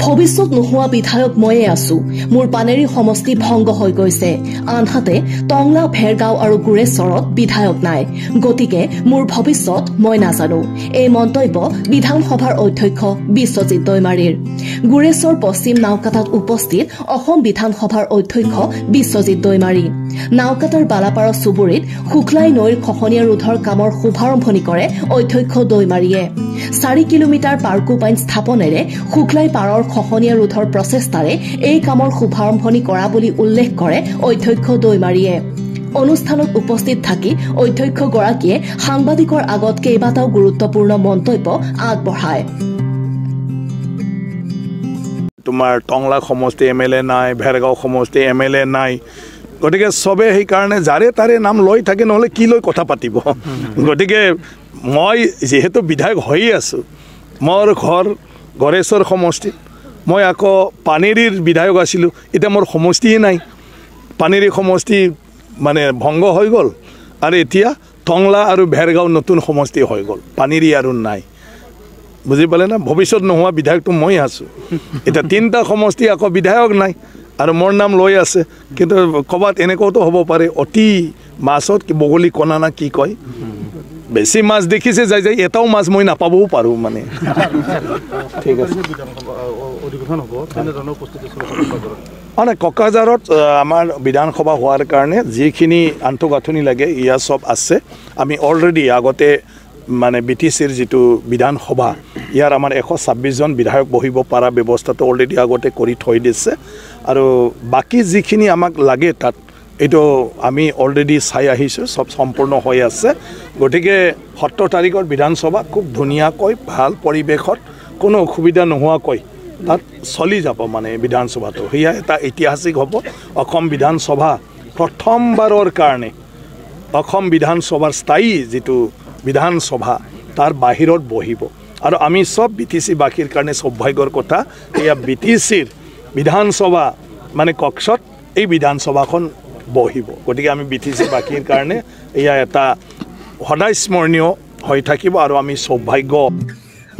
ভৱিষ্যত নোহোৱা বিধায়ক ময়ে আছো মোৰ পানেৰী সমষ্টি ভংগ হৈ গৈছে আনহাতে টংলা ভেৰগাঁও আৰু গুৰেশ্বৰত বিধায়ক নাই গতিকে মোৰ ভৱিষ্যত মই নাজানো এই মন্তব্য বিধানসভাৰ অধ্যক্ষ বিশ্বজিৎ দৈমাৰীৰ গুৰেশ্বৰ পশ্চিম নাওকাটাত উপস্থিত অসম বিধানসভাৰ অধ্যক্ষ বিশ্বজিৎ দৈমাৰী নাওকাটাৰ বালাপাৰা চুবুৰীত শুক্লাই নৈৰ খহনীয়া ৰোধৰ কামৰ শুভাৰম্ভণি কৰে অধ্যক্ষ দৈমাৰীয়ে 4 কিলোমিটাৰ পাৰ্কোপাইন স্থাপনেৰে শুক্লাই পাৰৰ খহনীয়া ৰোধৰ প্ৰচেষ্টাৰে এই কামৰ শুভাৰম্ভণি কৰা বুলি উল্লেখ কৰে অধ্যক্ষ দৈমাৰীয়ে অনুষ্ঠানত উপস্থিত থাকি অধ্যক্ষগৰাকীয়ে সাংবাদিকৰ আগত কেইবাটাও গুৰুত্বপূৰ্ণ মন্তব্য আগবঢ়ায় তোমাৰ টংলা সমষ্টি এমএলএ নাই ভেৰগাঁও সমষ্টি এমএলএ নাই গতিকে সবে সেইকাৰণে যাৰে তাৰে নাম লৈ থাকে নহ'লে কি লৈ কথা পাতিব গতিকে মই যেহেতু বিধায়ক হৈয়ে আছোঁ মোৰ ঘৰ গড়েশ্বৰ সমষ্টি মই আকৌ পানেৰীৰ বিধায়ক আছিলোঁ এতিয়া মোৰ সমষ্টিয়ে নাই পানেৰী সমষ্টি মানে ভংগ হৈ গ'ল আৰু এতিয়া টংলা আৰু ভেৰগাঁও নতুন সমষ্টি হৈ গ'ল পানেৰী আৰু নাই বুজি পালে না ভৱিষ্যত নোহোৱা বিধায়কটো মই আছোঁ এতিয়া 3টা সমষ্টি আকৌ বিধায়ক নাই আৰু মোৰ নাম লৈ আছে কিন্তু ক'ৰবাত এনেকুৱাতো হ'ব পাৰে অতি মাছত বগলী কণা না কি কয় বেছি মাছ দেখিছে যাই যাই এটাও মাছ মই নাপাবও পাৰোঁ মানে ঠিক আছে মানে কোকৰাঝাৰত আমাৰ বিধানসভা হোৱাৰ কাৰণে যিখিনি আন্তঃগাঁথনি লাগে ইয়া সব আছে আমি অলৰেডি আগতে মানে বিটিচিৰ যিটো বিধানসভা ইয়াৰ আমাৰ 126 জন বিধায়ক বহিব পৰা ব্যৱস্থাটো অলৰেডি আগতে কৰি থৈ দিছে আৰু বাকি যিখিনি আমাক লাগে তাত এইটো আমি অলৰেডি চাই আহিছোঁ সব সম্পূৰ্ণ হৈ আছে গতিকে 17 তাৰিখৰ বিধানসভা খুব ধুনীয়াকৈ ভাল পৰিৱেশত কোনো অসুবিধা নোহোৱাকৈ তাত চলি যাব মানে বিধানসভাটো সেয়া এটা ঐতিহাসিক হ'ব অসম বিধানসভা প্ৰথমবাৰৰ কাৰণে অসম বিধানসভাৰ স্থায়ী যিটো বিধানসভা তাৰ বাহিৰত বহিব আৰু আমি সব বিটিচি বাকীৰ কাৰণে সৌভাগ্যৰ কথা এয়া বিটিচিৰ বিধানসভা মানে কক্ষত এই বিধানসভাখন বহিব গতিকে আমি বিটিচি বাকীৰ কাৰণে এয়া এটা সদায় স্মৰণীয় হৈ থাকিব আৰু আমি সৌভাগ্য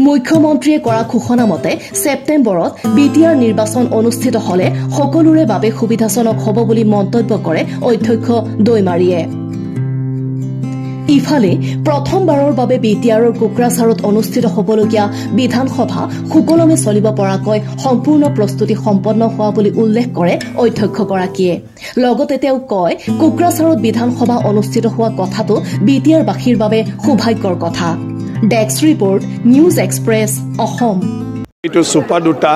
মুখ্যমন্ত্ৰীয়ে কৰা ঘোষণা মতে ছেপ্টেম্বৰত বিটিআৰ নিৰ্বাচন অনুষ্ঠিত হলে সকলোৰে বাবে সুবিধাজনক হ'ব বুলি মন্তব্য কৰে অধ্যক্ষ দৈমাৰীয়ে ইফালে প্ৰথমবাৰৰ বাবে বিটিআৰৰ কোকৰাঝাৰত অনুষ্ঠিত হ'বলগীয়া বিধানসভা সুকলমে চলিব পৰাকৈ সম্পূৰ্ণ প্ৰস্তুতি সম্পন্ন হোৱা বুলি উল্লেখ কৰে অধ্যক্ষগৰাকীয়ে লগতে তেওঁ কয় কোকৰাঝাৰত বিধানসভা অনুষ্ঠিত হোৱা কথাটো বিটিআৰবাসীৰ বাবে সৌভাগ্যৰ কথা desk report news express Assam এইটো সুপা দুটা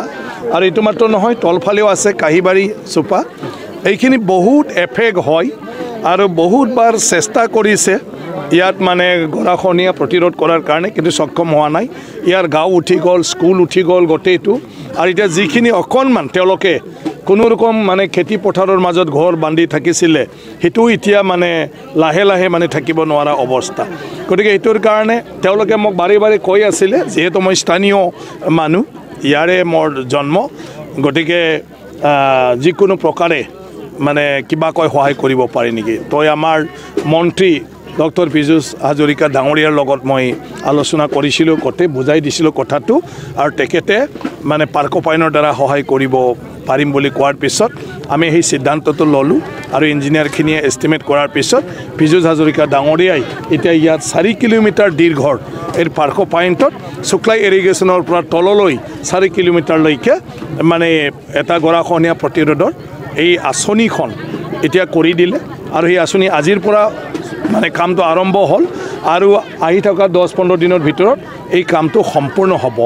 আৰু এইটো মাত্ৰ নহয় তলফালেও আছে কাহিবাৰী সুপা এইখিনি বহুত এফেক্ট হয় আৰু বহুতবাৰ চেষ্টা কৰিছে ইয়াত মানে গৰাখহনীয়া প্ৰতিৰোধ কৰাৰ কাৰণে কিন্তু সক্ষম হোৱা নাই ইয়াৰ গাঁও উঠি গ'ল স্কুল উঠি গ'ল গোটেইটো আৰু এতিয়া যিখিনি অকণমান তেওঁলোকে কোনো ৰকম মানে খেতি পথাৰৰ মাজত ঘৰ বান্ধি থাকিছিলে সেইটো এতিয়া মানে লাহে লাহে মানে থাকিব নোৱাৰা অৱস্থা গতিকে এইটোৰ কাৰণে তেওঁলোকে মোক বাৰে বাৰে কৈ আছিলে যিহেতু মই স্থানীয় মানুহ ইয়াৰে মোৰ জন্ম গতিকে যিকোনো প্ৰকাৰে মানে কিবা কৈ সহায় কৰিব পাৰি নেকি তই আমাৰ মন্ত্ৰী ডক্টৰ পীযুষ হাজৰিকা ডাঙৰীয়াৰ লগত মই আলোচনা কৰিছিলোঁ গোটেই বুজাই দিছিলোঁ কথাটো আৰু তেখেতে মানে পাৰ্কোপাইনৰ দ্বাৰা সহায় কৰিব পাৰিম বুলি কোৱাৰ পিছত আমি সেই সিদ্ধান্তটো ল'লোঁ আৰু ইঞ্জিনিয়াৰখিনিয়ে এষ্টিমেট কৰাৰ পিছত পীযুষ হাজৰিকা ডাঙৰীয়াই এতিয়া ইয়াত 4 কিলোমিটাৰ দীৰ্ঘৰ এই পাৰ্কোপাইনটোত শুক্লাই ইৰিগেশ্যনৰ পৰা তললৈ 4 কিলোমিটাৰলৈকে মানে এটা গৰাখহনীয়া প্ৰতিৰোধৰ এই আঁচনিখন এতিয়া কৰি দিলে আৰু সেই আঁচনি আজিৰ পৰা মানে কামটো আৰম্ভ হ'ল আৰু আহি থকা 10-15 দিনৰ ভিতৰত এই কামটো সম্পূৰ্ণ হ'ব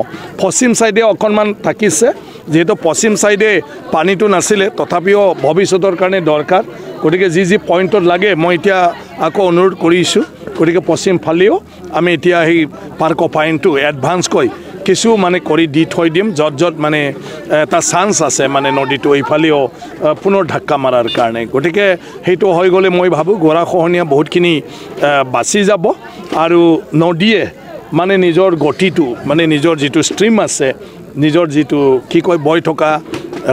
পশ্চিম সাইডে অকণমান থাকিছে যেহেতু পশ্চিম সাইডে পানীটো নাছিলে তথাপিও ভৱিষ্যতৰ কাৰণে দৰকাৰ গতিকে যি পইণ্টত লাগে মই এতিয়া আকৌ অনুৰোধ কৰিছোঁ গতিকে পশ্চিম ফালেও আমি এতিয়া সেই পাৰ্কোপাইনটো এডভান্সকৈ কিছু মানে কৰি দি থৈ দিম য'ত মানে এটা চান্স আছে মানে নদীটো এইফালেও পুনৰ ঢাক্কা মাৰাৰ কাৰণে গতিকে সেইটো হৈ গ'লে মই ভাবোঁ গৰাখহনীয়া বহুতখিনি বাচি যাব আৰু নদীয়ে মানে নিজৰ গতিটো মানে নিজৰ যিটো ষ্ট্ৰীম আছে নিজৰ যিটো কি কয় বৈ থকা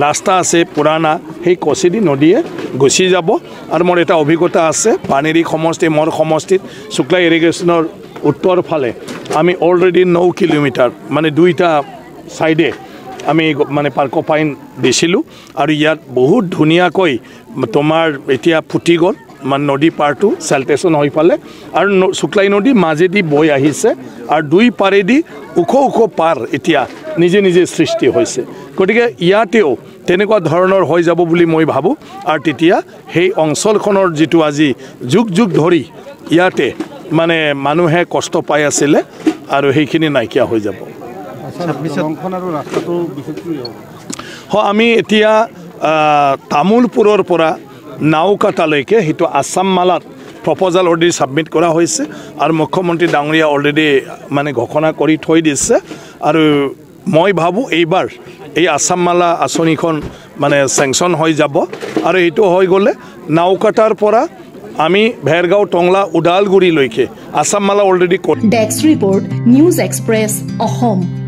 ৰাস্তা আছে পুৰাণা সেই কচেদি নদীয়ে গুচি যাব আৰু মোৰ এটা অভিজ্ঞতা আছে পানেৰী সমষ্টি মোৰ সমষ্টিত শুক্লা ইৰিগেশ্যনৰ উত্তৰ ফালে আমি অলৰেডি 9 কিলোমিটাৰ মানে দুইটা সাইডে আমি মানে পাৰ্ক পাইন দিছিলোঁ আৰু ইয়াত বহুত ধুনীয়াকৈ তোমাৰ এতিয়া ফুটি গ'ল মানে নদী পাৰটো চেলটেশ্যন হৈ পালে আৰু শুক্লাই নদী মাজেদি বৈ আহিছে আৰু দুই পাৰেদি ওখ ওখ পাৰ এতিয়া নিজে নিজে সৃষ্টি হৈছে গতিকে ইয়াতেও তেনেকুৱা ধৰণৰ হৈ যাব বুলি মই ভাবোঁ আৰু তেতিয়া সেই অঞ্চলখনৰ যিটো আজি যুগ যুগ ধৰি ইয়াতে মানে মানুহে কষ্ট পাই আছিলে আৰু সেইখিনি নাইকিয়া হৈ যাব আমি এতিয়া তামোলপুৰৰ পৰা নাওকাটালৈকে সেইটো আছাম মালাত প্ৰপ'জাল অলৰেডি ছাবমিট কৰা হৈছে আৰু মুখ্যমন্ত্ৰী ডাঙৰীয়া অলৰেডি মানে ঘোষণা কৰি থৈ দিছে আৰু মই ভাবোঁ এইবাৰ এই আছাম মালা আঁচনিখন মানে চেংচন হৈ যাব আৰু এইটো হৈ গ'লে নাওকাটাৰ পৰা আমি ভেৰগাঁও টংলা ওদালগুৰিলৈকে আছাম মালা already desk report news express Assam